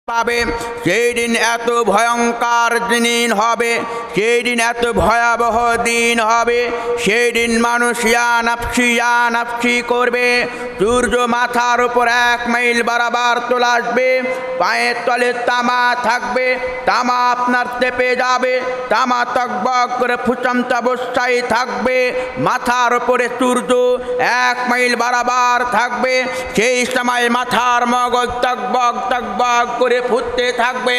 পাবে সেই দিন এত ভয়ঙ্কর দিন হবে, সেই দিন এত ভয়াবহ দিন হবে। সেই দিন মানুষ ইয়া নাফসি করবে। সূর্য মাথার উপর 1 মাইল বরাবর চলে আসবে, পায়ের তলে তামা থাকবে, তামা আপনার চেপে যাবে, তামা টকবক করে ফুটন্ত অবস্থায় থাকবে। মাথার উপরে সূর্য 1 মাইল বরাবর থাকবে। সেই সময় মাথার মগজ টকবক টকবক করে ফুটতে থাকবে।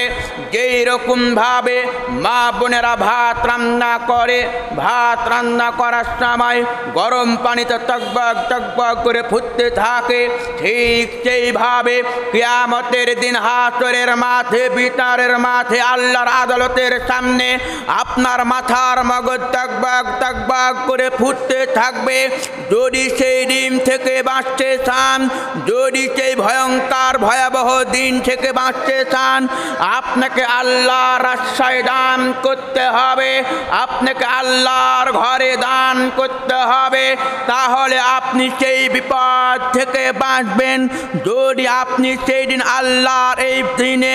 যেই রকম ভাবে মা বোনেরা ভাত রান্না করে, ভাত রান্না করার সময় গরম পানিতে টকবক টকবক করে ফুটতে থাকে, ঠিক সেইভাবে কিয়ামতের দিন হাসরের মাঠে, বিচারের মাঠে, আল্লাহর আদালতের সামনে আপনার মাথার মগজ টকবক টকবক করে ফুটতে থাকবে। যদি সেই দিন থেকে বাঁচতে চান, যদি সেই ভয়ঙ্কর ভয়াবহ দিন থেকে বাঁচতে চান, আপনাকে আল্লাহর রাস্তায় দান করতে হবে, আপনাকে আল্লাহর ঘরে দান করতে হবে। তাহলে আপনি সেই বিপদ থেকে বাঁচবেন। যদি আপনি সেই দিন আল্লাহর এই দিনে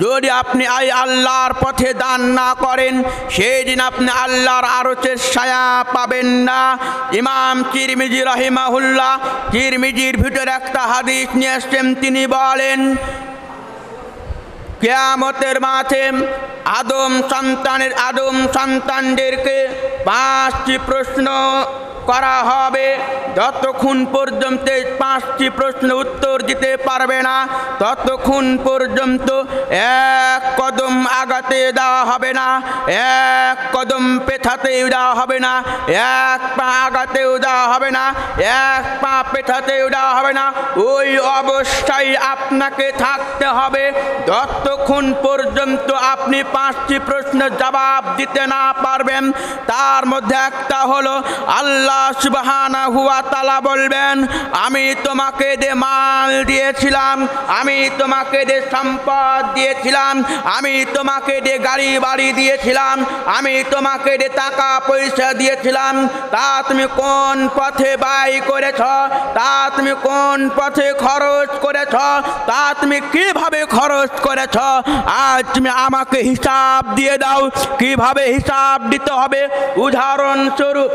যদি আপনি আল্লাহর পথে দান না করেন, সেই দিন আপনি আল্লাহর আরশের ছায়া পাবেন না। ইমাম তিরমিজি রাহিমাহুল্লাহ তিরমিজির ভিতরে একটা হাদিস নিয়ে আসছেন। তিনি বলেন, কিয়ামতের মাঠে আদম সন্তানদেরকে 5টি প্রশ্ন করা হবে। যতক্ষণ পর্যন্ত 5টি প্রশ্ন উত্তর দিতে পারবে না, ততক্ষণ পর্যন্ত 1 কদম আগাতে দেওয়া হবে না, 1 কদম পেছাতেও দেওয়া হবে না, 1 পা আগাতেও দেওয়া হবে না, 1 পা পেছাতেও দেওয়া হবে না। ওই অবস্থায় আপনাকে থাকতে হবে যতক্ষণ পর্যন্ত আপনি 5টি প্রশ্নের জবাব দিতে না পারবেন। তার মধ্যে একটা হলো, আল্লাহ সুবহানাহু ওয়া তাআলা বলবেন, আমি তোমাকে যে মাল দিয়েছিলাম, আমি তোমাকে যে সম্পদ দিয়েছিলাম, আমি তোমাকে যে গাড়ি বাড়ি দিয়েছিলাম, আমি তোমাকে যে টাকা পয়সা দিয়েছিলাম, তা তুমি কোন পথে ব্যয় করেছ, তা তুমি কোন পথে খরচ করেছ, তা তুমি কিভাবে খরচ করেছ, আজ তুমি আমাকে হিসাব দিয়ে দাও। কিভাবে হিসাব দিতে হবে? উদাহরণস্বরূপ,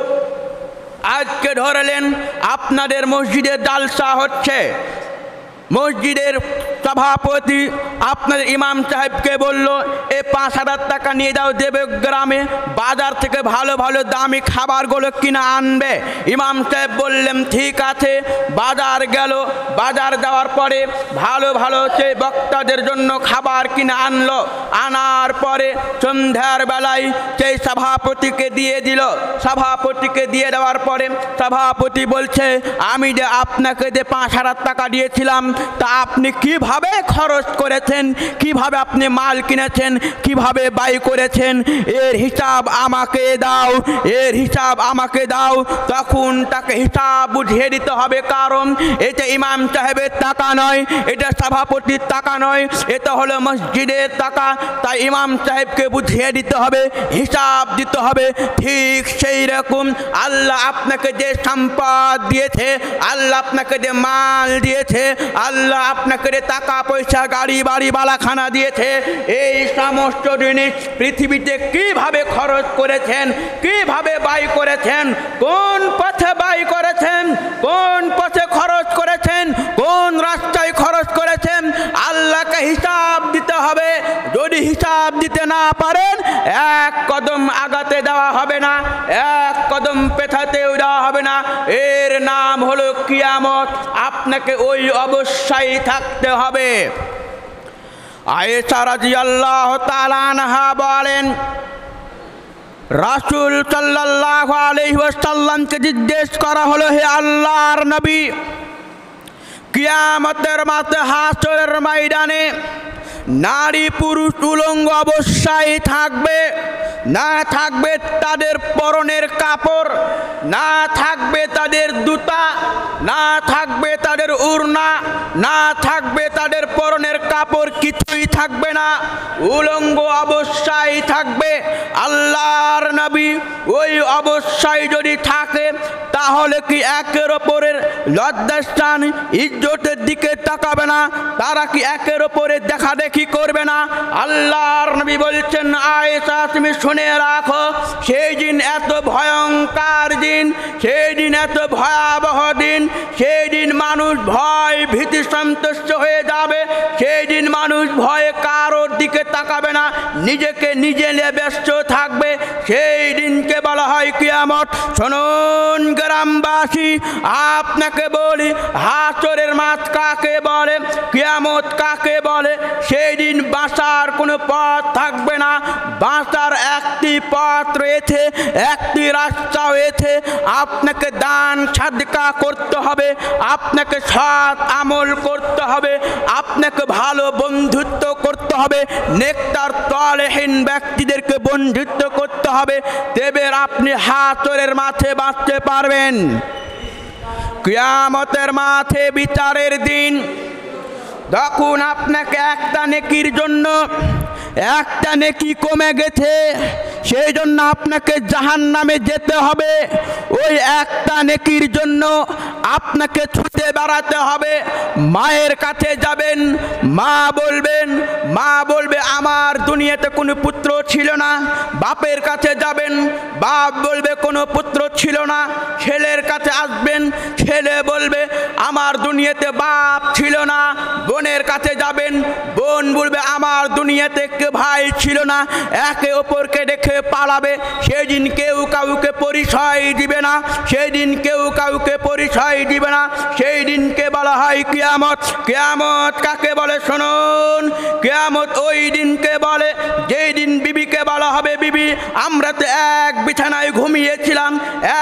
আজকে ধরলেন আপনাদের মসজিদে জালসা হচ্ছে, মসজিদের সভাপতি আপনাদের ইমাম সাহেবকে বলল, এ 5,000 টাকা নিয়ে যাও দেবগ্রামে, বাজার থেকে ভালো ভালো দামি খাবারগুলো কিনে আনবে। ইমাম সাহেব বললেন ঠিক আছে। বাজার গেল, বাজার যাওয়ার পরে ভালো ভালো সেই বক্তাদের জন্য খাবার কিনে আনলো। আনার পরে সন্ধ্যার বেলায় সেই সভাপতিকে দিয়ে দিল। সভাপতিকে দিয়ে দেওয়ার পরে সভাপতি বলছে, আমি যে আপনাকে যে 5,000 টাকা দিয়েছিলাম, তা আপনি কিভাবে খরচ করেছেন, কিভাবে আপনি মাল কিনেছেন, কিভাবে ব্যয় করেছেন, এর হিসাব আমাকে দাও, এর হিসাব আমাকে দাও। তখন তাকে হিসাব বুঝিয়ে দিতে হবে, কারণ এটা ইমাম সাহেবের টাকা নয়, এটা সভাপতির টাকা নয়, এটা হলো মসজিদের টাকা। তাই ইমাম সাহেবকে বুঝিয়ে দিতে হবে, হিসাব দিতে হবে। ঠিক সেই রকম আল্লাহ আপনাকে যে সম্পদ দিয়েছে, আল্লাহ আপনাকে যে মাল দিয়েছে, আল্লাহ আপনাকে যে টাকা পয়সা গাড়ি বাড়ি বালাখানা দিয়েছে, এই সমস্ত জিনিস পৃথিবীতে কিভাবে খরচ করেছেন, কিভাবে ব্যয় করেছেন, কোন পথে ব্যয় করেছেন, কোন পথে খরচ করেছেন, কোন রাস্তায় খরচ করেছেন, আল্লাহকে হিসাব দিতে হবে। যদি হিসাব দিতে না পারেন, 1 কদম আগাতে দেওয়া হবে না, 1 কদম পেছাতেও দেওয়া হবে না। এর নাম হলো কিয়ামত। আপনাকে ওই অবস্থায় থাকতে হবে। আয়েশা রাদিয়াল্লাহু তাআলা আনহা বলেন, রাসূল সাল্লাল্লাহু আলাইহি ওয়াসাল্লামকে জিজ্ঞেস করা হলো, হে আল্লাহর নবী, কিয়ামতের মাঠে হাসরের ময়দানে নারী পুরুষ উলঙ্গ অবস্থায় থাকবে, না থাকবে তাদের পরনের কাপড়, না থাকবে তাদের জুতা, না থাকবে তাদের ওড়না, না থাকবে তাদের পরনের কাপড়, কিছুই কিছুই থাকবে না, উলঙ্গ অবস্থায় থাকবে। আল্লাহর নবী ওই অবস্থায় যদি থাকে তাহলে কি একের ওপরের লজ্জাস্থান ইজ্জতের দিকে তাকাবে না? তারা কি একের ওপরে দেখাদেখি করবে না? আল্লাহর নবী বলছেন, আয়েশা তুমি শুনে রাখো, সেই দিন এত ভয়ঙ্কর দিন, সেই দিন এত ভয়াবহ দিন, সেই দিন মানুষ ভয় ভীতি সন্তুষ্ট হয়ে যাবে। সেই দিন মানুষ ভয়ে কারোর দিকে তাকাবে না, নিজেকে নিজে নিয়ে ব্যস্ত থাকবে। সেই দিনকে বলা হয় কিয়ামত। শুনুন গ্রামবাসী, আপনাকে বলি, হাসরের মাঠ কাকে বলে, কিয়ামত কাকে বলে? সেই দিন বাঁচার কোনো পথ থাকবে না। বাঁচার একটি পথ রয়েছে, একটি রাস্তা রয়েছে। আপনাকে দান সাদকা করতে হবে, আপনাকে সৎ আমল করতে হবে, আপনাকে ভালো বন্ধুত্ব করতে হবে, নেককার সালেহীন ব্যক্তিদেরকে বন্ধুত্ব করতে হবে, তবে আপনি হাসরের মাঠে বাঁচতে পারবেন। কিয়ামতের মাঠে বিচারের দিন, তখন আপনাকে একটা নেকির জন্য একটা নেকি কমে গেছে, সেই জন্য আপনাকে জাহান্নামে যেতে হবে। ওই একটা নেকির জন্য আপনাকে ছুটে বেড়াতে হবে। মায়ের কাছে যাবেন, মা বলবে আমার দুনিয়াতে কোনো পুত্র ছিল না। বাপের কাছে যাবেন, বাপ বলবে কোনো পুত্র ছিল না। ছেলের কাছে আসবেন, ছেলে বলবে আমার দুনিয়াতে বাপ ছিল না। বোনের কাছে যাবেন, বোন বলবে আমার দুনিয়াতে কেউ ভাই ছিল না। একে অপরকে দেখে পালাবে। সেদিন কেউ কাউকে পরিচয় দিবে না, সেই দিন কেউ কাউকে পরিচয় দিবে না। সেই দিনকে বলা হয় কিয়ামত। কিয়ামত কাকে বলে শুনুন, কিয়ামত ওই দিনকে বলে যেই দিন বিবিকে বলা হবে, বিবি আমরা তো এক বিছানায় ঘুমিয়েছিলাম,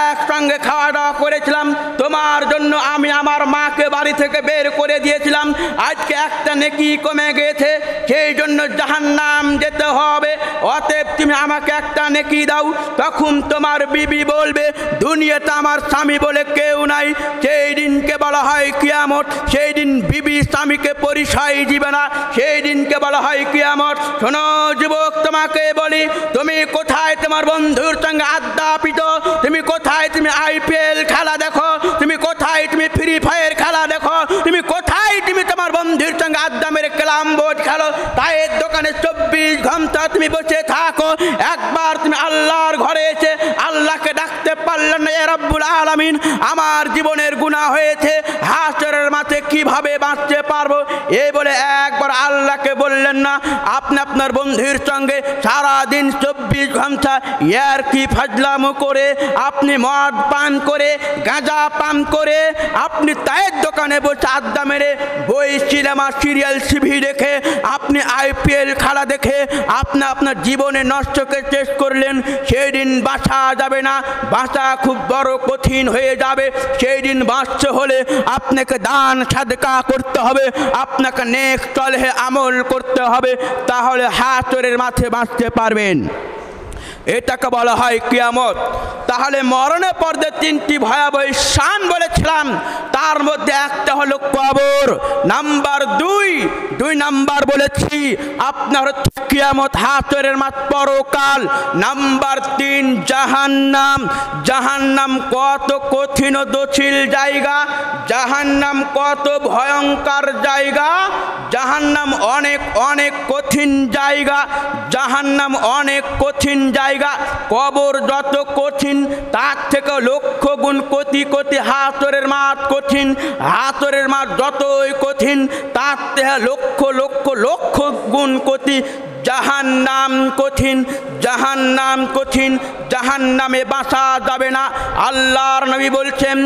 একসঙ্গে খাওয়া দাওয়া করেছিলাম, তোমার জন্য আমি আমার মাকে বাড়ি থেকে বের করে দিয়েছিলাম, আজকে একটা নেকি কমে গেছে, সেই জন্য জাহান্নাম যেতে হবে, অতএব তুমি আমাকে একটা নেকি দাও। তখন তোমার বিবি বলবে দুনিয়াতে আমার স্বামী বলে কেউ নাই। সেই দিনকে বলা হয় কিয়ামত। সেই দিন বিবি স্বামীকে পরিচয় দিবে না, সেই দিনকে বলা হয় কিয়ামত। শোনো যুবক, তোমাকে বলি, তুমি কোথায় তোমার বন্ধুর সঙ্গে আড্ডা পিটো, তুমি কোথায় তুমি IPL খেলা দেখো, তুমি কোথায় তুমি ফ্রি ফায়ার খেলা দেখো, তুমি কোথায় তুমি তোমার বন্ধুর সঙ্গে আড্ডা মেরে ক্যারাম বোর্ড খেলো, চায়ের দোকানে 24 ঘন্টা তুমি বসে থাকো। একবার তুমি আল্লাহর ঘরে এসে আল্লাহকে ডাকতে পারলেন না, ইয়া রাব্বুল আলামিন আমার জীবনের গুনাহ হয়েছে, হাসরের মাঠে কিভাবে বাঁচতে পারবো, এই বলে একবার আল্লাহকে বললেন না। আপনি আপনার বন্ধুর সঙ্গে সারাদিন 24 ঘন্টা ইয়ার কি ফাজলামো করে, আপনি মদ পান করে, গাঁজা পান করে, আপনি চায়ের দোকানে বসে আড্ডা মেরে, বই সিনেমা সিরিয়াল টিভি দেখে, আপনি IPL খেলা দেখে আপনি আপনার জীবনে নষ্টকে শেষ করলেন। সেই দিন বাঁচা যাবে না, বাঁচা খুব বড় কঠিন হয়ে যাবে। সেই দিন বাঁচতে হলে আপনাকে দান সাদকা করতে হবে, আপনাকে নেক সালেহ আমল করতে হবে, তাহলে হাসরের মাঠে বাঁচতে পারবেন। এটাকে বলা হয় কিয়ামত। তাহলে মরণের পর যে 3টি ভয়াবহ শান বলেছিলাম, তার মধ্যে একটা হলো কবর। নাম্বার 2 নাম্বার বলেছি আপনার কিয়ামত, হাসরের মাঠ, পরকাল। নাম্বার 3 জাহান্নাম। জাহান্নাম কত কঠিন ও জটিল জায়গা, জাহান্নাম কত ভয়ঙ্কর জায়গা, জাহান্নাম অনেক অনেক কঠিন জায়গা, জাহান্নাম অনেক কঠিন জায়গা। কবর যত কঠিন তার থেকে লক্ষ গুণ কোটি কোটি হাসরের মাঠ কঠিন। হাসরের মাঠ যতই কঠিন তার থেকে লক্ষ লক্ষ লক্ষ গুণ কোটি জাহান্নাম কঠিন, জাহান্নাম কঠিন। জাহান্নামে বাঁচা যাবে না। আল্লাহর নবী বলছেন